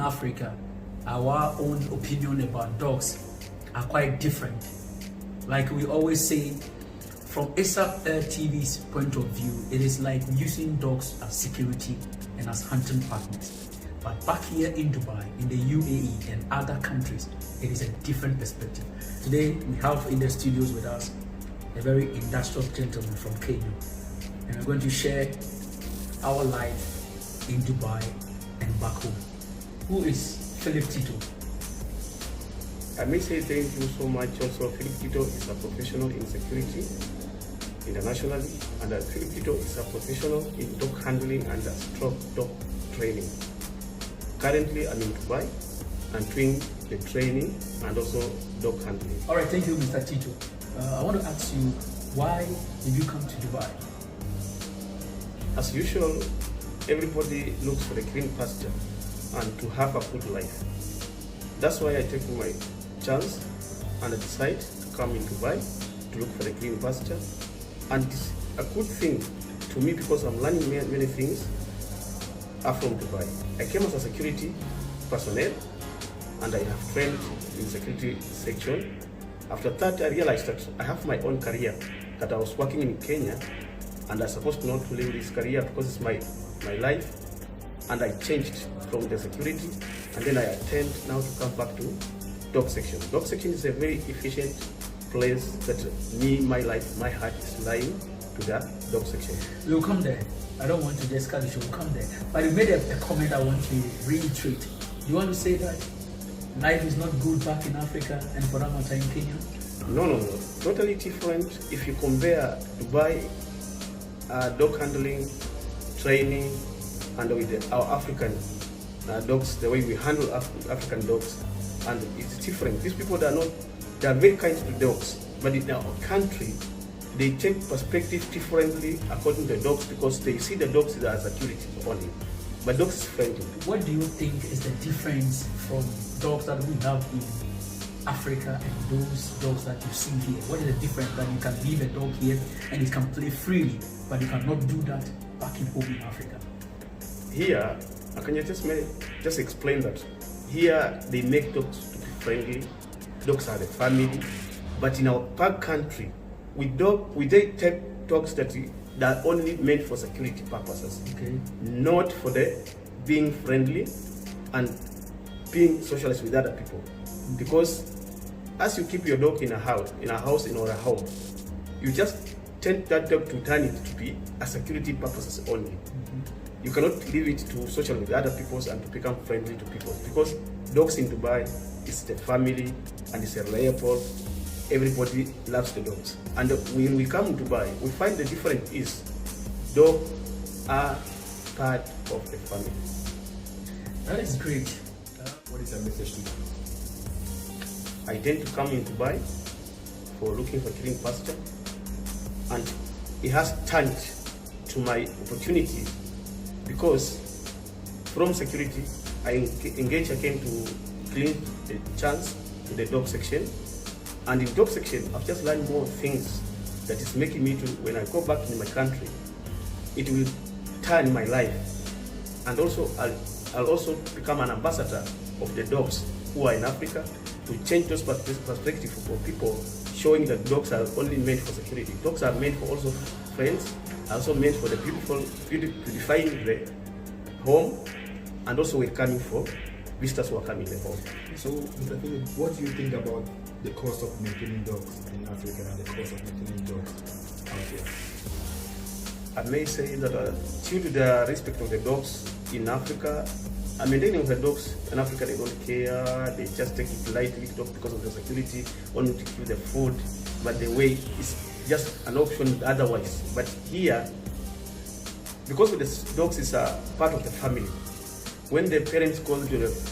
Africa, our own opinion about dogs are quite different. Like we always say, from ASAP TV's point of view, it is like using dogs as security and as hunting partners. But back here in Dubai, in the UAE and other countries, it is a different perspective. Today, we have in the studios with us a very industrial gentleman from Kenya. And we're going to share our life in Dubai and back home. Who is Philip Tito? I may say thank you so much. Also, Philip Tito is a professional in security internationally, and Philip Tito is a professional in dog handling and stroke dog training. Currently, I'm in Dubai and doing the training and also dog handling. All right, thank you, Mr. Tito. I want to ask you, why did you come to Dubai? As usual, everybody looks for a green pasture and to have a good life. That's why I take my chance and I decide to come in Dubai to look for a green pasture. And it's a good thing to me because I'm learning many things are from Dubai. I came as a security personnel and I have trained in security section. After that, I realized that I have my own career, that I was working in Kenya and I was supposed not to leave this career because it's my life. And I changed from the security and then I intend now to come back to dog section. Dog section is a very efficient place that my life, my heart is lying to that dog section. We'll come there. I don't want to just cut the show, we'll come there. But you made a comment I want to reiterate. Do you want to say that life is not good back in Africa and for that matter in Kenya? No. Totally different. If you compare Dubai dog handling, training, and with our African dogs, the way we handle African dogs, and it's different. These people, they are very kind to dogs, but in our country, they take perspective differently according to the dogs because they see the dogs as security only. But dogs is friendly. What do you think is the difference from dogs that we have in Africa and those dogs that you see here? What is the difference that you can leave a dog here and it can play freely, but you cannot do that back in home in Africa? Here, I can just explain that. Here, they make dogs to be friendly. Dogs are the family. But in our back country, we take dogs that are only meant for security purposes. Okay. Not for the being friendly and being socialized with other people. Because as you keep your dog in a house or a home, you just tend that dog to turn it to be a security purposes only. You cannot leave it to social with other people and to become friendly to people because dogs in Dubai is the family and it's a reliable. Everybody loves the dogs. And when we come to Dubai, we find the difference is dogs are part of the family. That is great. What is your message to them? I tend to come in Dubai for looking for green pasture, and it has turned to my opportunity because from security, I engaged again to clean the chance to the dog section. And in dog section, I've just learned more things that is making me to, when I go back in my country, it will turn my life. And also, I'll also become an ambassador of the dogs who are in Africa to change those perspectives for people, showing that dogs are only meant for security. Dogs are meant for also friends, also meant for the beautifying the home, and also welcoming for visitors who are coming in the home. So, Mr. Philip, what do you think about the cost of maintaining dogs in Africa and the cost of maintaining dogs out here? I may say that due to the respect of the dogs in Africa, maintaining the dogs in Africa, they don't care, they just take it lightly because of the security, only to give the food, but the way is just an option otherwise. But here, because of the dogs is a part of the family, when the parents go to the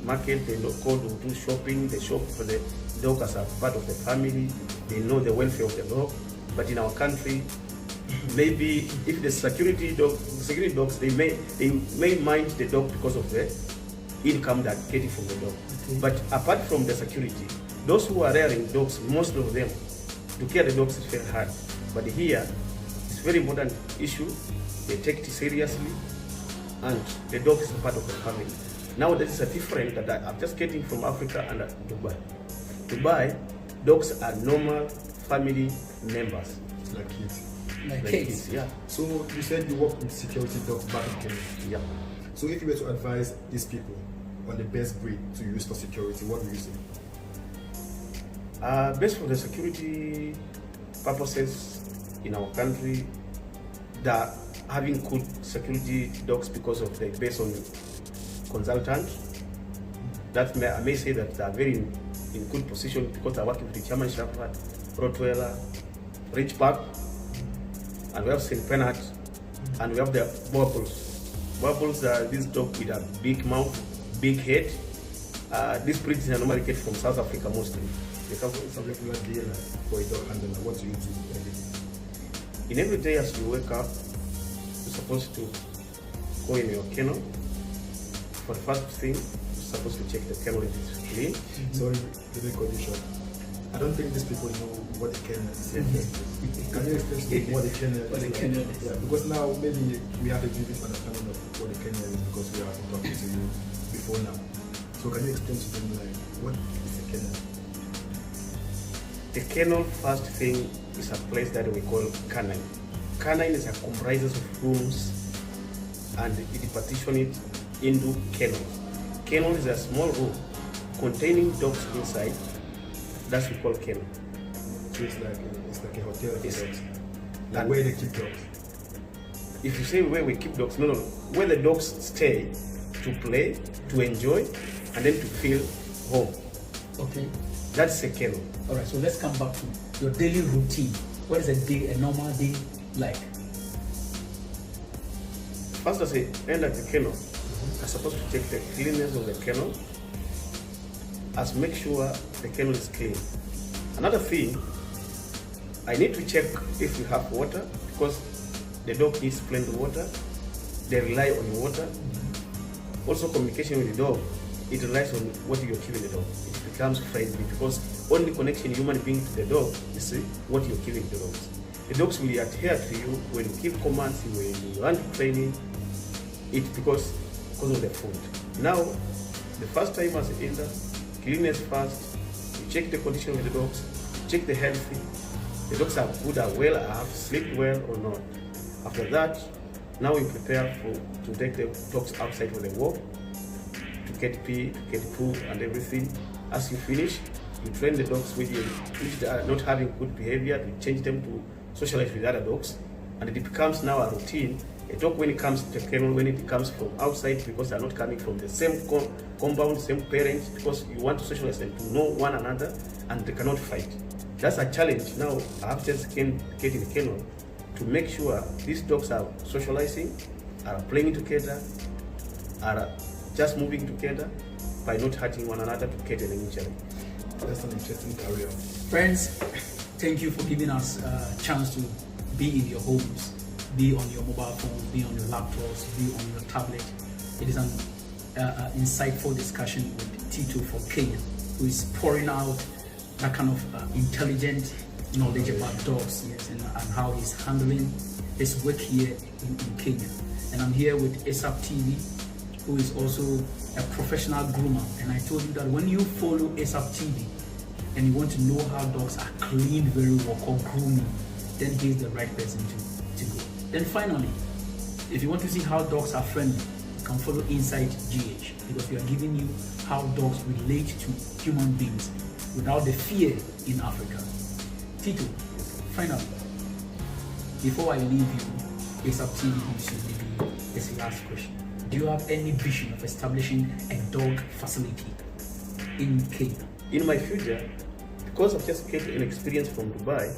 market, they go to do shopping, they shop for the dog as a part of the family, they know the welfare of the dog. But in our country, maybe if the security dogs, they may mind the dog because of the income they're getting from the dog. Okay. But apart from the security, those who are rearing dogs, most of them, to care the dogs is very hard. But here, it's a very important issue. They take it seriously, and the dog is a part of the family. Now that is a different that I'm just getting from Africa and Dubai. Dubai, dogs are normal family members. It's like kids. Like kids. Yeah. So you said you work with security dogs back in Kenya. Yeah. So if you were to advise these people on the best breed to use for security, what would you say? Based on the security purposes in our country, that having good security dogs because of the based on consultant, that I may say that they are very in good position because they are working with the German Shepherd, Rottweiler, Ridgeback, and we have St. Bernard, and we have the Wobbles. Wobbles are these dogs with a big mouth, big head. These breeds are normally get from South Africa mostly. They come from Some regular day for a dog handler. What do you do? In every day as you wake up, you're supposed to go in your kennel. For the first thing, you're supposed to check the kennel if it's clean. Sorry, let me cut you short. I don't think these people know what the kennel is. Can you explain to me what the kennel is? What the kennel is. Yeah, because now maybe we have a vivid understanding of what the kennel is because we have been talking to you before now. So can you explain to them like what is the kennel? The kennel, first thing, is a place that we call canine. Canine is a comprises of rooms and it partition it into kennels. Kennel is a small room containing dogs inside. That's what we call kennel. So it's like a hotel for Yes. dogs. Like where they keep dogs. If you say where we keep dogs, no. Where the dogs stay to play, to enjoy, and then to feel home. Okay. That's a kennel. All right. So let's come back to your daily routine. What is a normal day like? First, as I enter the kennel, I'm supposed to check the cleanness of the kennel, as make sure the kennel is clean. Another thing, I need to check if you have water, because the dog needs plenty of water. They rely on water. Also, communication with the dog, it relies on what you're giving the dog. It becomes friendly because only connection human being to the dog is what you're giving the dogs. The dogs will adhere to you when you give commands, when you want to training. It's because of the food. Now, the first time as you enter, cleanliness first. You check the condition of the dogs, check the health. The dogs are good, are well, have slept well or not. After that, now we prepare to take the dogs outside for the walk, to get pee, to get poo and everything. As you finish, you train the dogs which they are not having good behavior, to change them to socialize with other dogs. And it becomes now a routine. A dog, when it comes to the kennel, when it comes from outside, because they are not coming from the same compound, same parents, because you want to socialize them to know one another and they cannot fight. That's a challenge. Now, I have just get in the kennel to make sure these dogs are socializing, are playing together, are just moving together by not hurting one another to get an injury. That's an interesting career. Friends, thank you for giving us a chance to be in your homes, be on your mobile phone, be on your laptops, be on your tablet. It is an insightful discussion with Tito from Kenya, who is pouring out that kind of intelligent knowledge about dogs, yes, and how he's handling his work here in Kenya. And I'm here with ASAP TV, who is also a professional groomer. And I told you that when you follow ASAP TV and you want to know how dogs are cleaned very well or grooming, then he's the right person to go. Then finally, if you want to see how dogs are friendly, you can follow Inside GH, because we are giving you how dogs relate to human beings without the fear in Africa. Tito, finally, before I leave you, ASAP TV gives you maybe this last question. Do you have any vision of establishing a dog facility in Kenya? In my future, because I've just get an experience from Dubai,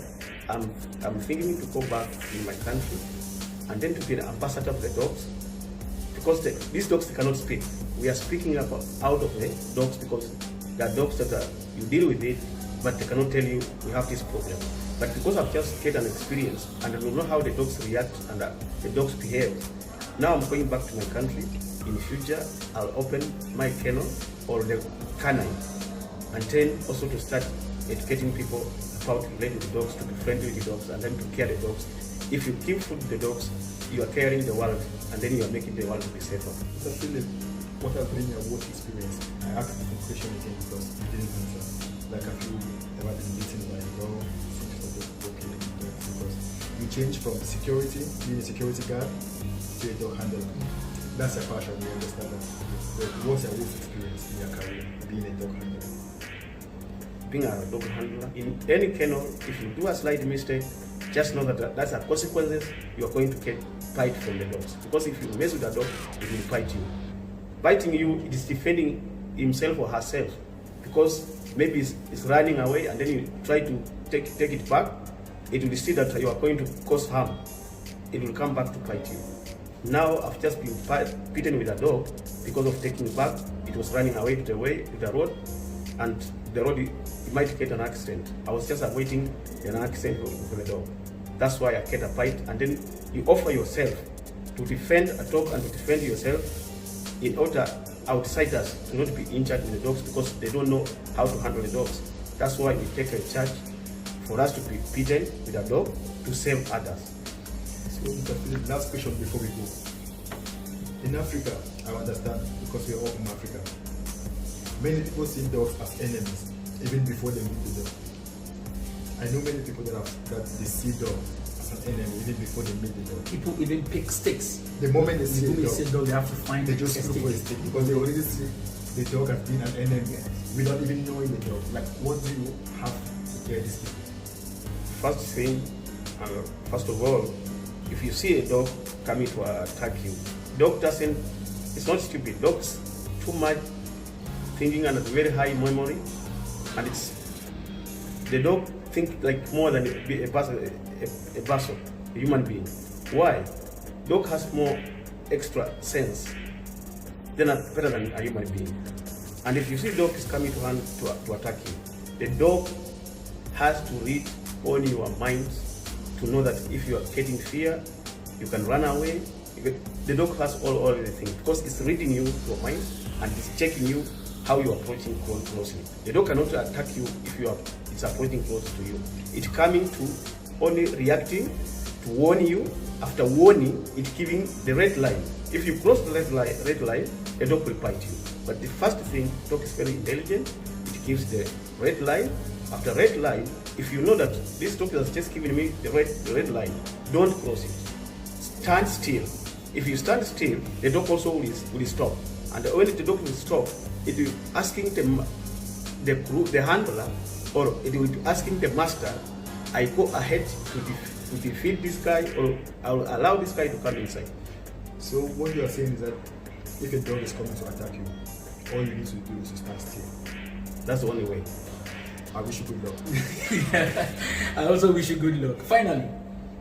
I'm thinking to go back in my country and then to be an ambassador of the dogs, because these dogs cannot speak. We are speaking about out of the dogs because there are dogs that you deal with it, but they cannot tell you we have this problem. But because I've just get an experience and I know how the dogs react and the dogs behave, now I'm going back to my country. In the future, I'll open my kennel or the canine, and then also to start educating people about relating to dogs, to be friendly with the dogs, and then to care the dogs. If you give food to the dogs, you are caring the world, and then you are making the world to be safer. So Philip, what has been your work experience? I asked the question again because you didn't answer. Like, have you ever been beaten by a dog? Because you change from security, being a security guard, to a dog handler. That's a passion, we understand that. But what's your work experience in your career, being a dog handler? Being a dog handler, in any kennel, if you do a slight mistake, just know that that's a consequences you are going to get bite from the dogs. Because if you mess with a dog, it will bite you. Biting you, it is defending himself or herself. Because maybe it's running away and then you try to take it back, it will see that you are going to cause harm. It will come back to bite you. Now I've just been bitten with a dog because of taking it back. It was running away to the road, and the road it might get an accident. I was just avoiding an accident for the dog. That's why I get a bite, and then you offer yourself to defend a dog and to defend yourself in order outsiders to not be injured with the dogs because they don't know how to handle the dogs. That's why we take a charge for us to be bitten with a dog to save others. So, Mr. Philip, last question before we go. In Africa, I understand because we are all from Africa, many people see dogs as enemies even before they meet the dog. I know many people that they see dogs as an enemy even before they meet the dog. People even pick sticks. The moment they see a dog, they have to find they just look for a stick because they already see the dog as being an enemy without even knowing the dog. Like, what do you have to tell these people? First of all, if you see a dog coming to attack you, dog doesn't, it's not stupid. Dogs too much thinking and a very high memory, and the dog think like more than a person, a human being. Why? Dog has more extra sense better than a human being. And if you see dog is coming to attack you, the dog has to read on your mind to know that if you are getting fear, you can run away. The dog has all the things because it's reading you, your mind, and it's checking you how you are approaching closely. The dog cannot attack you if it's approaching close to you. It's coming to only reacting to warn you. After warning, it's giving the red line. If you cross the red line, the dog will bite you. But the first thing, dog is very intelligent. It gives the red line. After red line, if you know that this dog has just given me the red line, don't cross it. Stand still. If you stand still, the dog also will stop. And when the dog will stop, it will be asking the handler, or it will be asking the master, I go ahead to defeat this guy, or I'll allow this guy to come inside. So what you are saying is that if a dog is coming to attack you, all you need to do is to stand still. That's the only way. I wish you good luck. I also wish you good luck. Finally,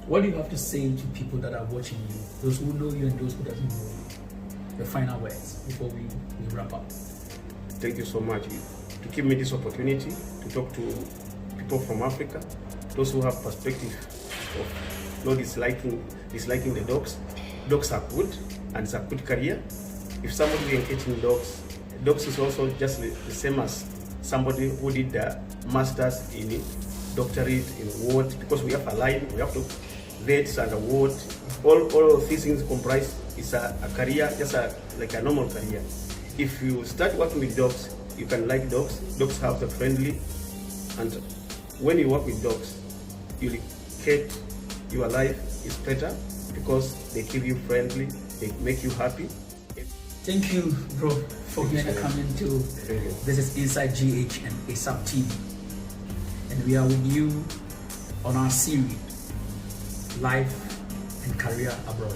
what do you have to say to people that are watching you, those who know you and those who doesn't know you? The final words before we wrap up. Thank you so much to give me this opportunity to talk to people from Africa, those who have perspective of not disliking the dogs. Dogs are good and it's a good career. If somebody engaging dogs is also just the same as somebody who did the masters in doctorate in ward, because we have a line, we have to vets and a ward. All of these things comprise is a career, just like a normal career. If you start working with dogs, you can like dogs. Dogs have the friendly, and when you work with dogs, you get your life is better because they keep you friendly, they make you happy. Thank you, bro, for coming to. This is Inside GH and ASAP TV, and we are with you on our series, Life and Career Abroad.